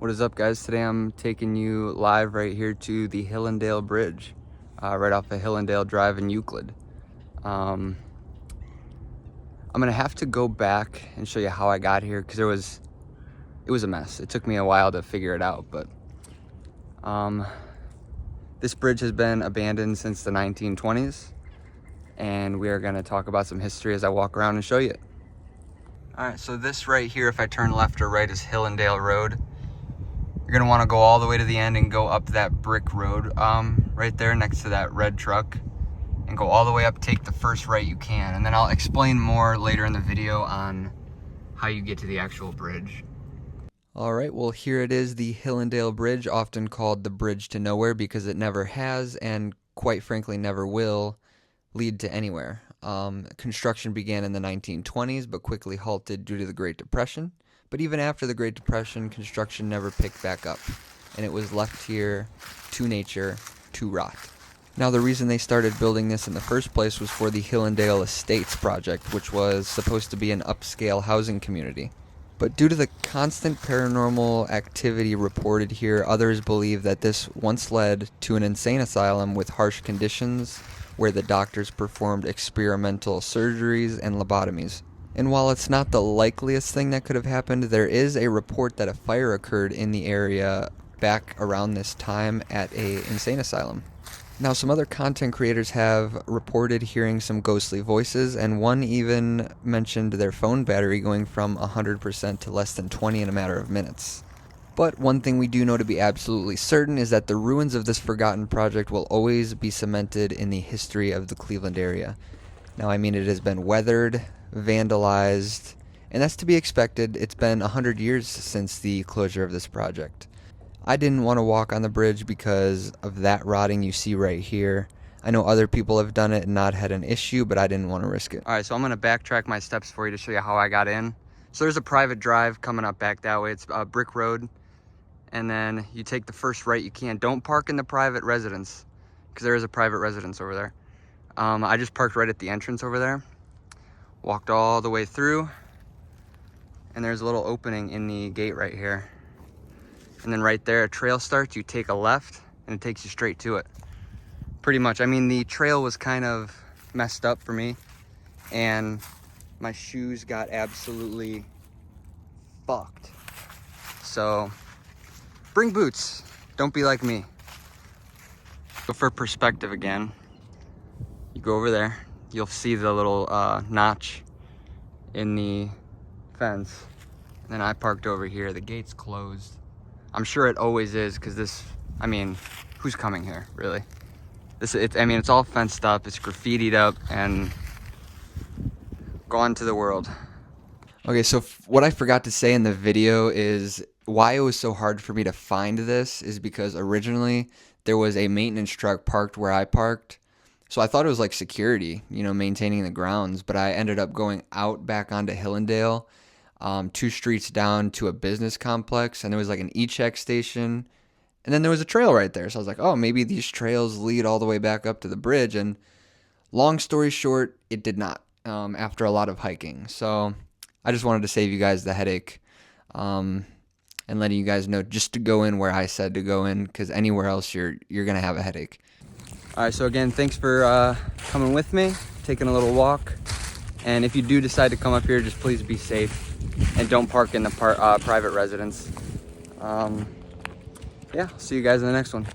What is up, guys? Today I'm taking you live right here to the Hillandale Bridge, right off of Hillandale Drive in Euclid. I'm gonna have to go back and show you how I got here because it was a mess. It took me a while to figure it out, but this bridge has been abandoned since the 1920s, and we are gonna talk about some history as I walk around and show you it. All right, so this right here, if I turn left or right, is Hillandale Road. You're gonna wanna go all the way to the end and go up that brick road right there next to that red truck and go all the way up, take the first right you can. And then I'll explain more later in the video on how you get to the actual bridge. All right, well, here it is, the Hillandale Bridge, often called the Bridge to Nowhere because it never has and quite frankly never will lead to anywhere. Construction began in the 1920s but quickly halted due to the Great Depression. But even after the Great Depression, construction never picked back up, and it was left here to nature to rot. Now, the reason they started building this in the first place was for the Hillandale Estates project, which was supposed to be an upscale housing community. But due to the constant paranormal activity reported here, others believe that this once led to an insane asylum with harsh conditions where the doctors performed experimental surgeries and lobotomies. And while it's not the likeliest thing that could have happened, there is a report that a fire occurred in the area back around this time at a insane asylum. Now, some other content creators have reported hearing some ghostly voices, and one even mentioned their phone battery going from 100% to less than 20 in a matter of minutes. But one thing we do know to be absolutely certain is that the ruins of this forgotten project will always be cemented in the history of the Cleveland area. Now, I mean, it has been weathered, vandalized, and that's to be expected. It's been 100 years since the closure of this project. I didn't want to walk on the bridge because of that rotting you see right here. I know other people have done it and not had an issue, but I didn't want to risk it. All right, so I'm going to backtrack my steps for you to show you how I got in. So there's a private drive coming up back that way. It's a brick road, and then you take the first right you can. Don't park in the private residence because there is a private residence over there. I just parked right at the entrance over there. Walked all the way through, and there's a little opening in the gate right here. And then right there, a trail starts, you take a left, and it takes you straight to it. Pretty much. I mean, the trail was kind of messed up for me, and my shoes got absolutely fucked. So, bring boots. Don't be like me. But for perspective again, you go over there. You'll see the little notch in the fence. And then I parked over here. The gate's closed. I'm sure it always is because this, I mean, who's coming here, really? It's all fenced up. It's graffitied up and gone to the world. Okay, so what I forgot to say in the video is why it was so hard for me to find this is because originally there was a maintenance truck parked where I parked. So I thought it was like security, maintaining the grounds, but I ended up going out back onto Hillandale, 2 streets down to a business complex, and there was like an e-check station, and then there was a trail right there. So I was like, oh, maybe these trails lead all the way back up to the bridge, and long story short, it did not, after a lot of hiking. So I just wanted to save you guys the headache, and letting you guys know just to go in where I said to go in, because anywhere else you're going to have a headache. All right, so again, thanks for coming with me, taking a little walk. And if you do decide to come up here, just please be safe and don't park in the private residence. Yeah, see you guys in the next one.